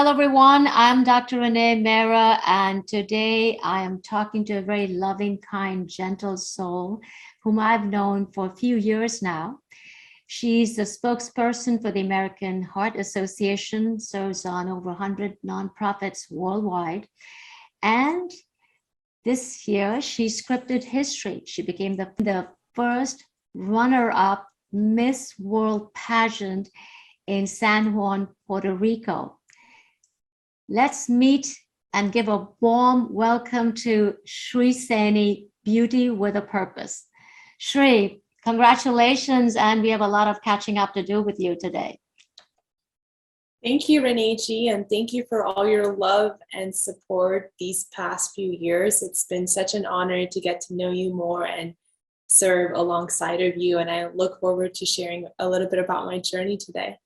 Hello, everyone. I'm Dr. Renee Mera, and today I am talking to a very loving, kind, gentle soul whom I've known for a few years now. She's the spokesperson for the American Heart Association, serves on over 100 nonprofits worldwide. And this year, she scripted history. She became the first runner-up Miss World pageant in San Juan, Puerto Rico. Let's meet and give a warm welcome to Shree Saini, Beauty with a Purpose. Shree, congratulations, and we have a lot of catching up to do with you today. Thank you, Renee G, and thank you for all your love and support these past few years. It's been such an honor to get to know you more and serve alongside of you, and I look forward to sharing a little bit about my journey today.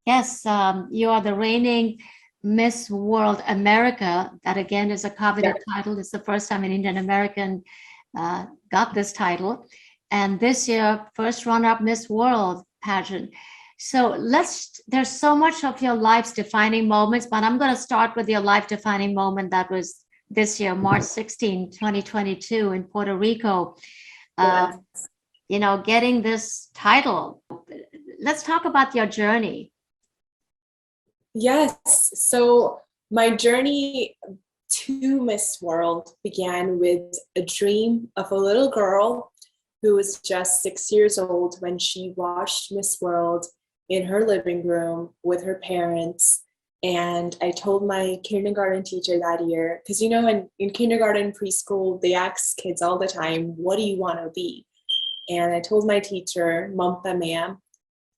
Yes, you are the reigning Miss World America. That again is a coveted title. It's the first time an Indian American got this title. And this year, first runner-up Miss World pageant. So there's so much of your life's defining moments, but I'm going to start with your life defining moment that was this year, March 16, 2022 in Puerto Rico. Getting this title. Let's talk about your journey. Yes, so my journey to Miss World began with a dream of a little girl who was just 6 years old when she watched Miss World in her living room with her parents. And I told my kindergarten teacher that year, because in kindergarten, preschool, they ask kids all the time, what do you want to be? And I told my teacher, Mamta ma'am,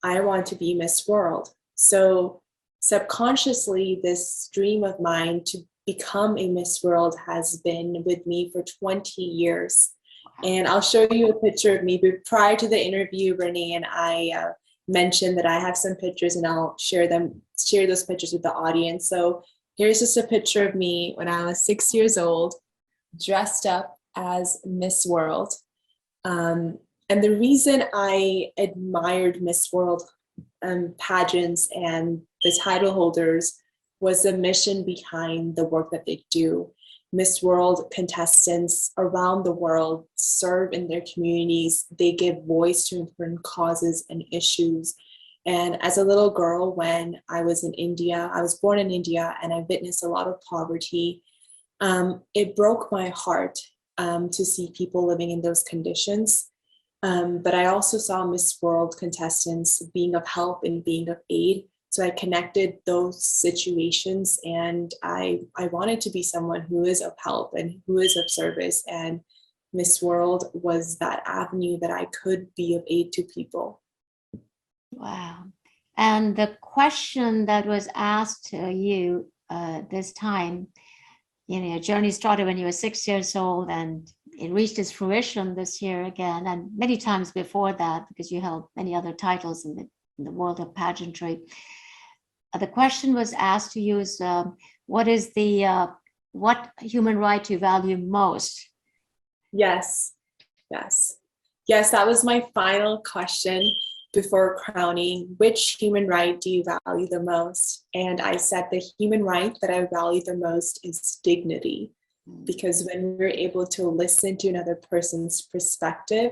I want to be Miss World. So subconsciously, this dream of mine to become a Miss World has been with me for 20 years. And I'll show you a picture of me. But prior to the interview, Renee and I mentioned that I have some pictures and I'll share those pictures with the audience. So here's just a picture of me when I was 6 years old, dressed up as Miss World. And the reason I admired Miss World pageants and the title holders was the mission behind the work that they do. Miss World contestants around the world serve in their communities. They give voice to important causes and issues. And as a little girl, when I was in India, I was born in India, and I witnessed a lot of poverty. It broke my heart to see people living in those conditions. But I also saw Miss World contestants being of help and being of aid. So I connected those situations, and I wanted to be someone who is of help and who is of service. And Miss World was that avenue that I could be of aid to people. Wow. And the question that was asked to you this time, your journey started when you were 6 years old, and it reached its fruition this year again, and many times before that, because you held many other titles in the world of pageantry. The question was asked to you is, what human right do you value most? Yes, that was my final question before crowning. Which human right do you value the most? And I said the human right that I value the most is dignity. Because when we're able to listen to another person's perspective,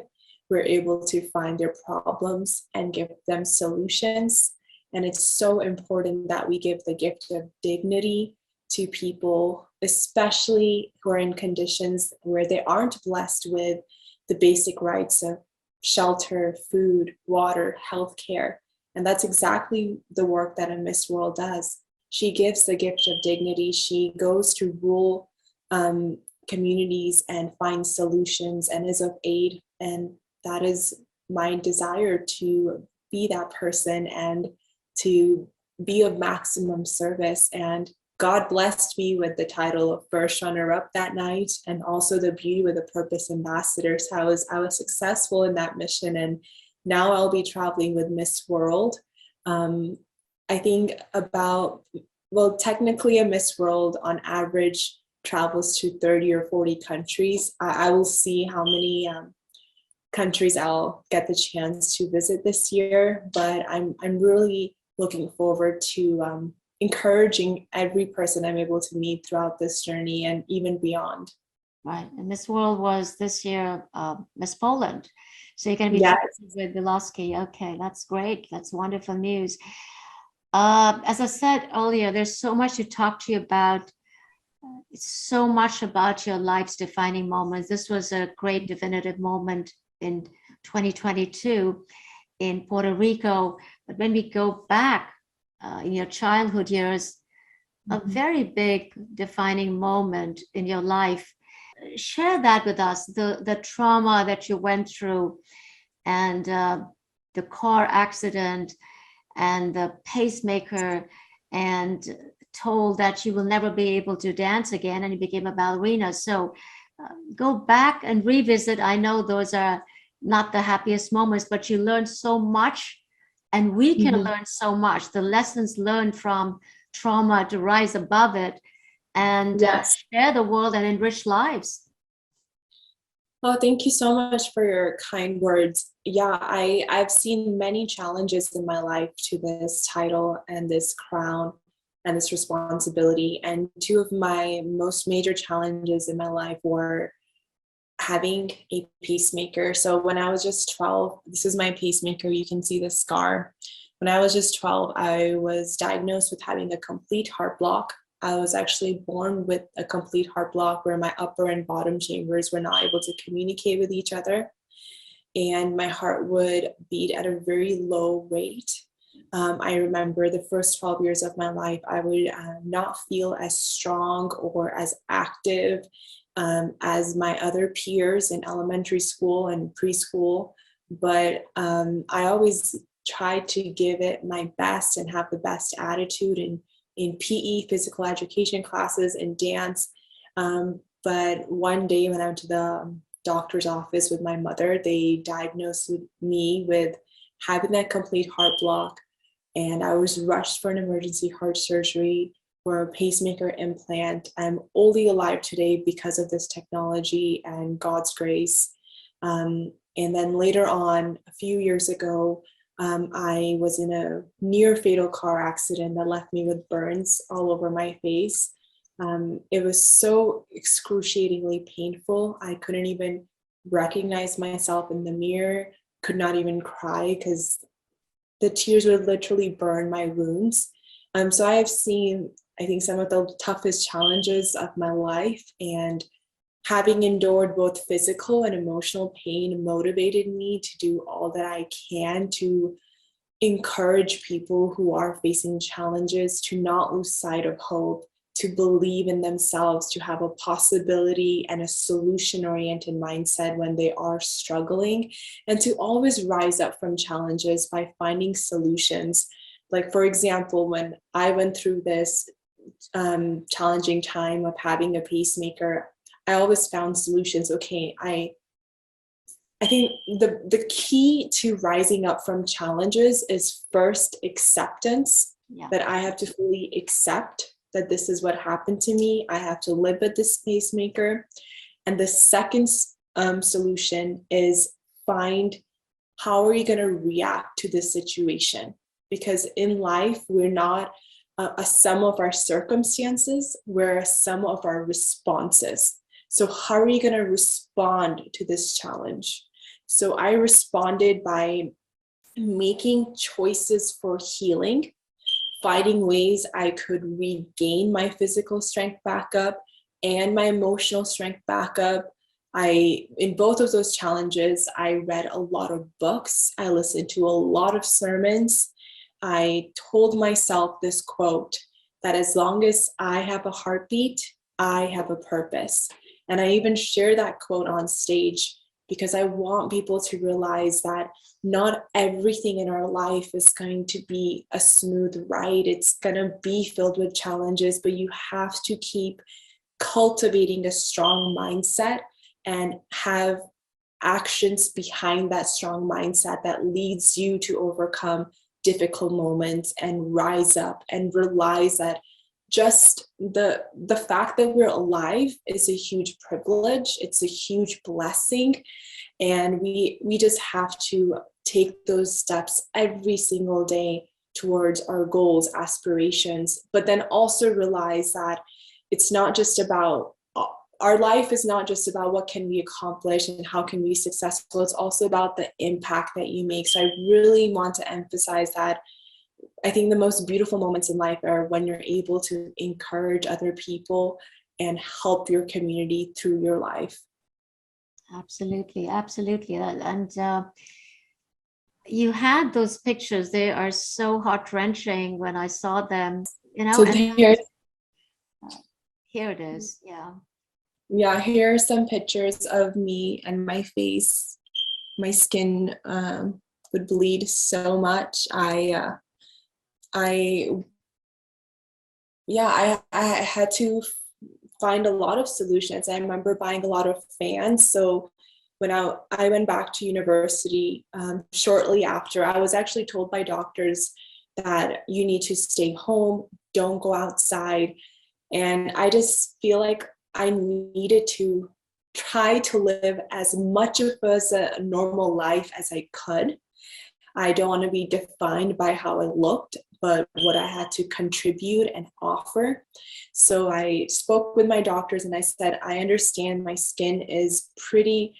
we're able to find their problems and give them solutions. And it's so important that we give the gift of dignity to people, especially who are in conditions where they aren't blessed with the basic rights of shelter, food, water, healthcare. And that's exactly the work that a Miss World does. She gives the gift of dignity. She goes to rural communities and finds solutions and is of aid. And that is my desire, to be that person and to be of maximum service. And God blessed me with the title of first runner-up that night, and also the Beauty with a Purpose ambassador. So I was successful in that mission, and now I'll be traveling with Miss World. I think technically a Miss World on average travels to 30 or 40 countries. I will see how many countries I'll get the chance to visit this year, but I'm really looking forward to encouraging every person I'm able to meet throughout this journey and even beyond. Right. And Miss World was this year Miss Poland. So you're going to be Yes. with Biloski. Okay, that's great. That's wonderful news. As I said earlier, there's so much to talk to you about. It's so much about your life's defining moments. This was a great definitive moment in 2022 in Puerto Rico. But when we go back in your childhood years, a very big defining moment in your life. Share that with us, the trauma that you went through and the car accident and the pacemaker and told that you will never be able to dance again and you became a ballerina. So go back and revisit. I know those are not the happiest moments, but you learned so much and we can learn so much. The lessons learned from trauma to rise above it and share the world and enrich lives. Oh, thank you so much for your kind words. Yeah, I've seen many challenges in my life to this title and this crown and this responsibility. And two of my most major challenges in my life were having a pacemaker. So when I was just 12, this is my pacemaker, you can see the scar. When I was just 12, I was diagnosed with having a complete heart block. I was actually born with a complete heart block where my upper and bottom chambers were not able to communicate with each other. And my heart would beat at a very low rate. I remember the first 12 years of my life, I would not feel as strong or as active as my other peers in elementary school and preschool. But I always tried to give it my best and have the best attitude in PE, physical education classes, and dance. But one day when I went to the doctor's office with my mother, they diagnosed me with having a complete heart block. And I was rushed for an emergency heart surgery for a pacemaker implant. I'm only alive today because of this technology and God's grace. And then later on, a few years ago, I was in a near fatal car accident that left me with burns all over my face. It was so excruciatingly painful. I couldn't even recognize myself in the mirror, could not even cry because the tears would literally burn my wounds. So I have seen, I think, some of the toughest challenges of my life, and having endured both physical and emotional pain motivated me to do all that I can to encourage people who are facing challenges to not lose sight of hope, to believe in themselves, to have a possibility and a solution-oriented mindset when they are struggling, and to always rise up from challenges by finding solutions. Like, for example, when I went through this challenging time of having a pacemaker, I always found solutions. Okay, I think the key to rising up from challenges is first acceptance, that I have to fully accept that this is what happened to me. I have to live with this pacemaker. And the second solution is find how are you going to react to this situation? Because in life, we're not a sum of our circumstances, we're a sum of our responses. So how are you going to respond to this challenge? So I responded by making choices for healing, finding ways I could regain my physical strength back up and my emotional strength back up. In both of those challenges, I read a lot of books. I listened to a lot of sermons. I told myself this quote, that as long as I have a heartbeat, I have a purpose. And I even share that quote on stage because I want people to realize that not everything in our life is going to be a smooth ride. It's going to be filled with challenges, but you have to keep cultivating a strong mindset and have actions behind that strong mindset that leads you to overcome difficult moments and rise up and realize that just the fact that we're alive is a huge privilege. It's a huge blessing. And we just have to take those steps every single day towards our goals, aspirations, but then also realize that it's not just about, our life is not just about what can we accomplish and how can we be successful. It's also about the impact that you make. So I really want to emphasize that. I think the most beautiful moments in life are when you're able to encourage other people and help your community through your life. Absolutely, absolutely. And you had those pictures. They are so heart-wrenching when I saw them, you know. So And here it is. Yeah, here are some pictures of me and my face. My skin would bleed so much. I had to find a lot of solutions. I remember buying a lot of fans. So when I went back to university, shortly after, I was actually told by doctors that you need to stay home, don't go outside. And I just feel like I needed to try to live as much of a normal life as I could. I don't want to be defined by how I looked, but what I had to contribute and offer. So I spoke with my doctors and I said, I understand my skin is pretty,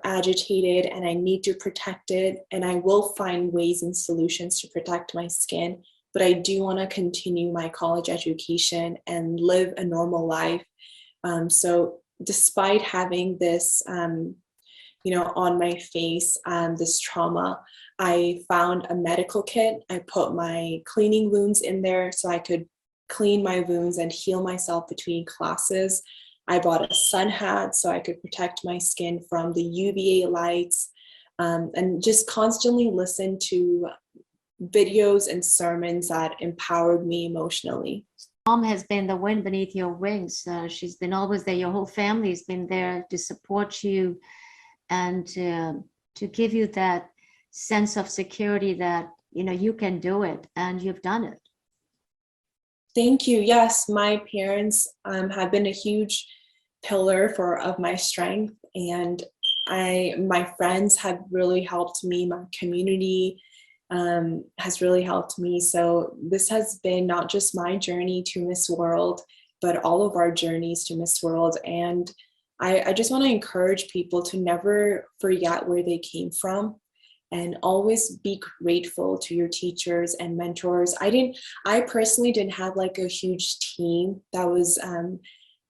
agitated and I need to protect it. And I will find ways and solutions to protect my skin. But I do want to continue my college education and live a normal life. So despite having this, on my face, this trauma, I found a medical kit. I put my cleaning wounds in there so I could clean my wounds and heal myself between classes. I bought a sun hat so I could protect my skin from the UVA lights, and just constantly listen to videos and sermons that empowered me emotionally. Mom has been the wind beneath your wings. She's been always there. Your whole family's been there to support you and to give you that sense of security that, you can do it, and you've done it. Thank you. Yes, my parents have been a huge pillar of my strength, and my friends have really helped me. My community has really helped me. So this has been not just my journey to Miss World, but all of our journeys to Miss World. And I just want to encourage people to never forget where they came from and always be grateful to your teachers and mentors. I personally didn't have like a huge team that was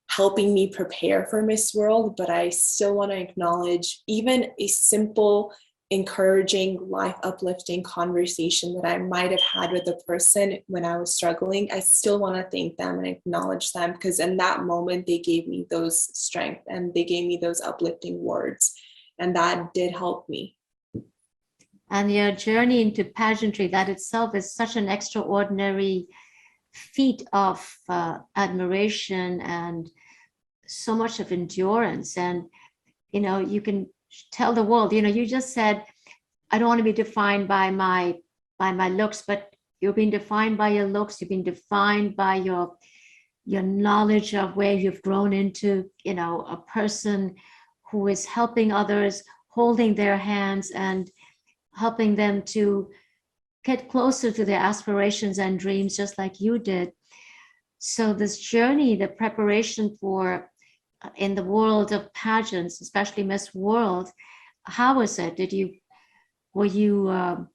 helping me prepare for Miss World, but I still want to acknowledge even a simple, encouraging, life uplifting conversation that I might have had with a person when I was struggling. I still want to thank them and acknowledge them, because in that moment they gave me those strength and they gave me those uplifting words, and that did help me. And your journey into pageantry, that itself is such an extraordinary feat of admiration and so much of endurance. And, you can tell the world, you just said, I don't want to be defined by my looks, but you're being defined by your looks. You've been defined by your knowledge of where you've grown into, a person who is helping others, holding their hands and helping them to get closer to their aspirations and dreams, just like you did. So this journey, the preparation for in the world of pageants, especially Miss World, how was it? Were you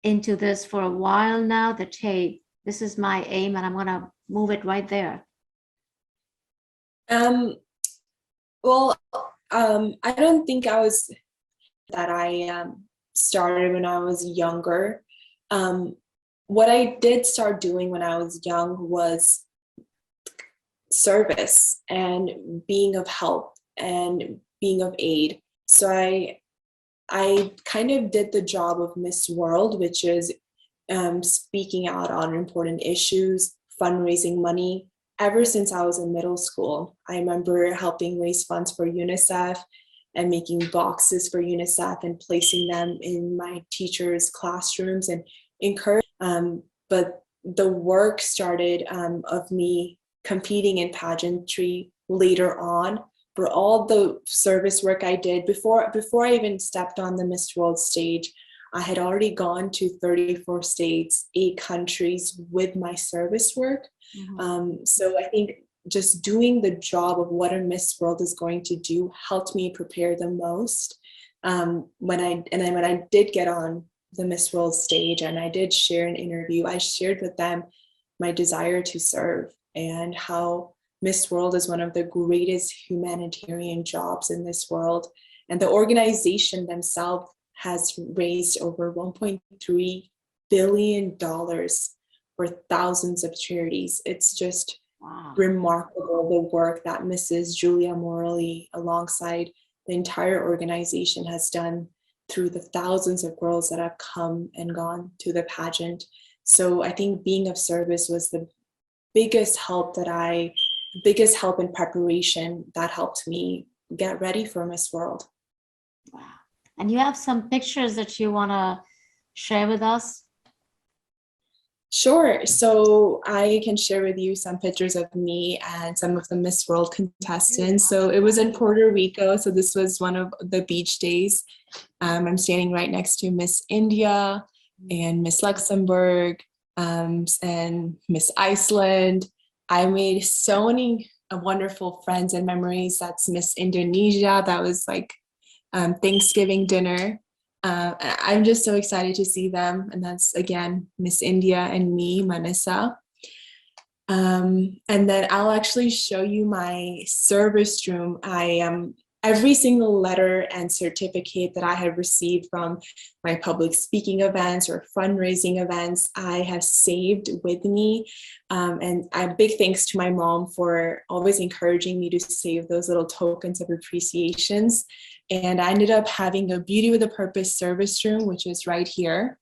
into this for a while now, that, hey, this is my aim and I'm going to move it right there? Well, I don't think I started when I was younger. What I did start doing when I was young was service and being of help and being of aid. So I kind of did the job of Miss World, which is speaking out on important issues, fundraising money. Ever since I was in middle school, I remember helping raise funds for UNICEF and making boxes for UNICEF and placing them in my teachers' classrooms and encourage. But the work started of me competing in pageantry later on. For all the service work I did before I even stepped on the Miss World stage, I had already gone to 34 states, 8 countries with my service work. So I think just doing the job of what a Miss World is going to do helped me prepare the most. When I did get on the Miss World stage and I did share an interview, I shared with them my desire to serve and how Miss World is one of the greatest humanitarian jobs in this world. And the organization themselves has raised over $1.3 billion for thousands of charities. It's just remarkable the work that Mrs. Julia Morley, alongside the entire organization, has done through the thousands of girls that have come and gone to the pageant. So I think being of service was the biggest help in preparation that helped me get ready for Miss World. Wow. And you have some pictures that you want to share with us? Sure. So I can share with you some pictures of me and some of the Miss World contestants. So it was in Puerto Rico. So this was one of the beach days. I'm standing right next to Miss India and Miss Luxembourg and Miss Iceland. I made so many wonderful friends and memories. That's Miss Indonesia. That was like Thanksgiving dinner. I'm just so excited to see them. And that's, again, Miss India and me, Manisa. And then I'll actually show you my service room. Every single letter and certificate that I have received from my public speaking events or fundraising events, I have saved with me. And a big thanks to my mom for always encouraging me to save those little tokens of appreciations. And I ended up having a Beauty with a Purpose service room, which is right here.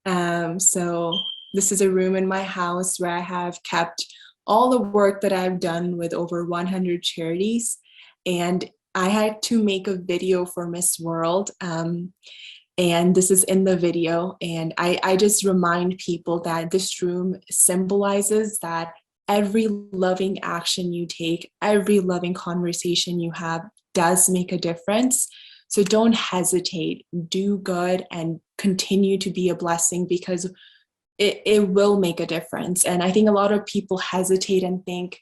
So this is a room in my house where I have kept all the work that I've done with over 100 charities. And I had to make a video for Miss World. And this is in the video. And I just remind people that this room symbolizes that every loving action you take, every loving conversation you have does make a difference. So don't hesitate, do good and continue to be a blessing, because it will make a difference. And I think a lot of people hesitate and think,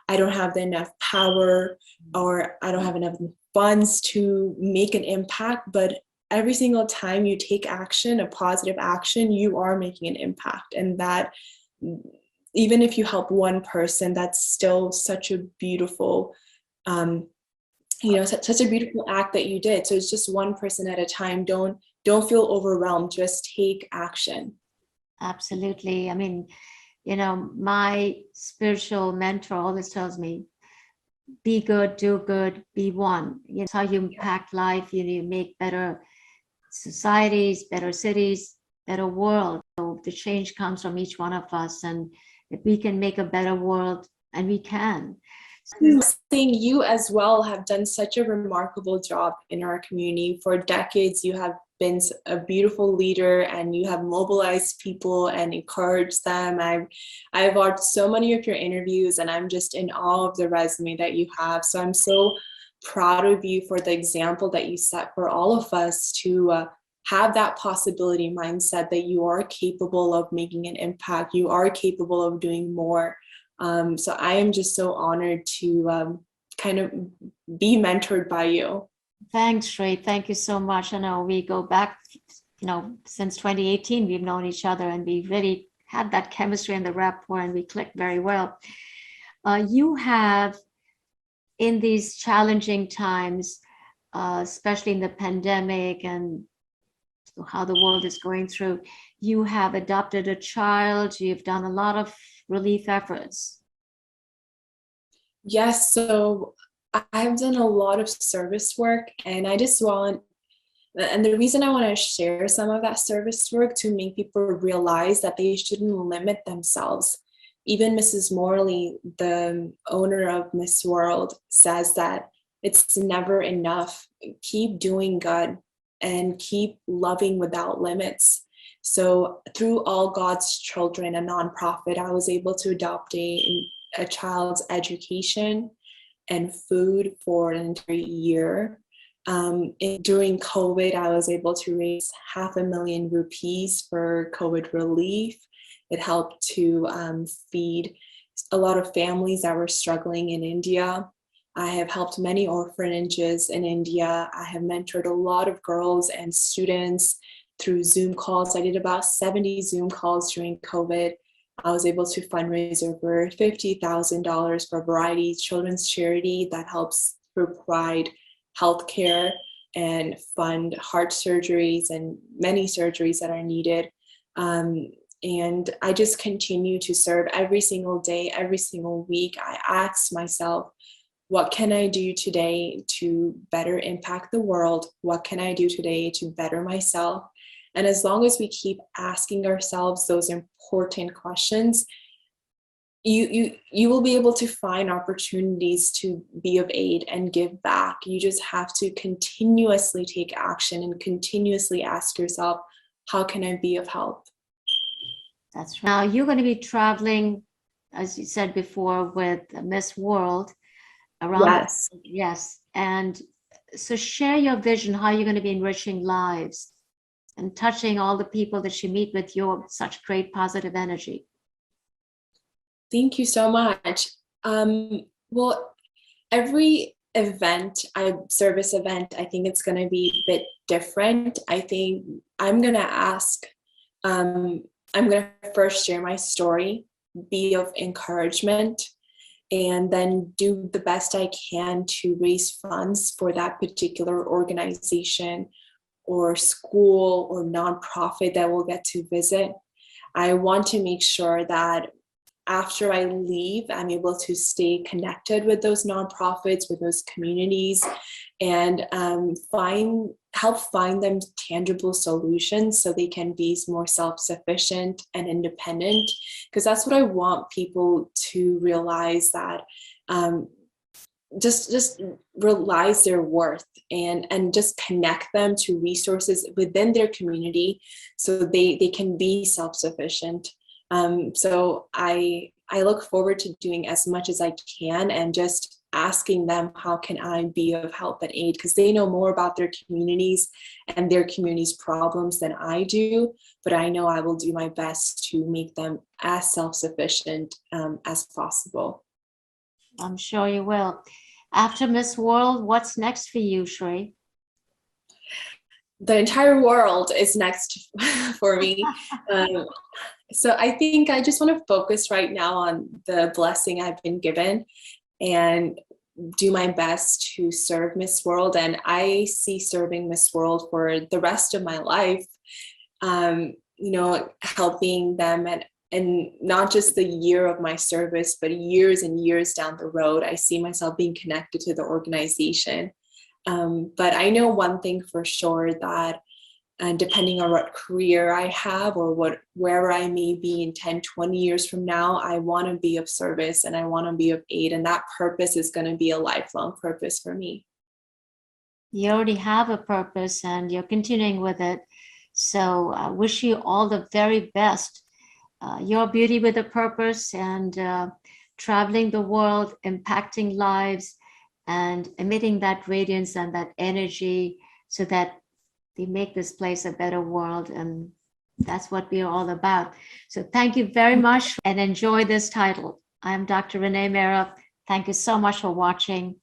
I don't have enough power or I don't have enough funds to make an impact. But every single time you take action, a positive action, you are making an impact. And that, even if you help one person, that's still such a beautiful, such a beautiful act that you did. So it's just one person at a time. Don't feel overwhelmed. Just take action. Absolutely. I mean, my spiritual mentor always tells me, be good, do good, be one. It's how you impact life. You make better societies, better cities, better world. So the change comes from each one of us. And if we can make a better world, and we can. Saying you as well have done such a remarkable job in our community. For decades, you have been a beautiful leader and you have mobilized people and encouraged them. I've watched so many of your interviews and I'm just in awe of the resume that you have. So I'm so proud of you for the example that you set for all of us to have that possibility mindset that you are capable of making an impact. You are capable of doing more. So I am just so honored to kind of be mentored by you. Thanks, Shree. Thank you so much. I know we go back, since 2018, we've known each other and we really had that chemistry and the rapport and we clicked very well. You have, in these challenging times, especially in the pandemic and how the world is going through, you have adopted a child, you've done a lot of relief efforts. Yes, so I've done a lot of service work and the reason I want to share some of that service work to make people realize that they shouldn't limit themselves. Even Mrs. Morley, the owner of Miss World, says that it's never enough. Keep doing good and keep loving without limits. So through All God's Children, a nonprofit, I was able to adopt a child's education and food for an entire year. During COVID, I was able to raise 500,000 rupees for COVID relief. It helped to feed a lot of families that were struggling in India. I have helped many orphanages in India. I have mentored a lot of girls and students through Zoom calls. I did about 70 Zoom calls during COVID. I was able to fundraise over $50,000 for Variety Children's Charity that helps provide healthcare and fund heart surgeries and many surgeries that are needed. And I just continue to serve every single day, every single week. I ask myself, what can I do today to better impact the world? What can I do today to better myself? And as long as we keep asking ourselves those important questions, you will be able to find opportunities to be of aid and give back. You just have to continuously take action and continuously ask yourself, how can I be of help? That's right. Now you're going to be traveling, as you said before, with Miss World around. Yes. Yes. And so share your vision, how you're going to be enriching lives and touching all the people that you meet with your such great positive energy. Thank you so much. Well, every service event, I think it's going to be a bit different. I think I'm going to first share my story, be of encouragement, and then do the best I can to raise funds for that particular organization or school or nonprofit that we'll get to visit. I want to make sure that after I leave, I'm able to stay connected with those nonprofits, with those communities, and help find them tangible solutions so they can be more self-sufficient and independent. Because that's what I want people to realize, that just realize their worth and just connect them to resources within their community so they can be self-sufficient. So I look forward to doing as much as I can and just asking them, how can I be of help and aid? Because they know more about their communities and their community's problems than I do, but I know I will do my best to make them as self-sufficient as possible. I'm sure you will. After Miss World, what's next for you, Shree? The entire world is next for me. So I think I just want to focus right now on the blessing I've been given and do my best to serve Miss World. And I see serving Miss World for the rest of my life, helping them and not just the year of my service, but years and years down the road. I see myself being connected to the organization. But I know one thing for sure, that depending on what career I have or wherever I may be in 10, 20 years from now, I want to be of service and I want to be of aid. And that purpose is going to be a lifelong purpose for me. You already have a purpose and you're continuing with it. So I wish you all the very best. Your beauty with a purpose and traveling the world, impacting lives and emitting that radiance and that energy so that they make this place a better world. And that's what we are all about. So thank you very much and enjoy this title. I'm Dr. Renee Mehra. Thank you so much for watching.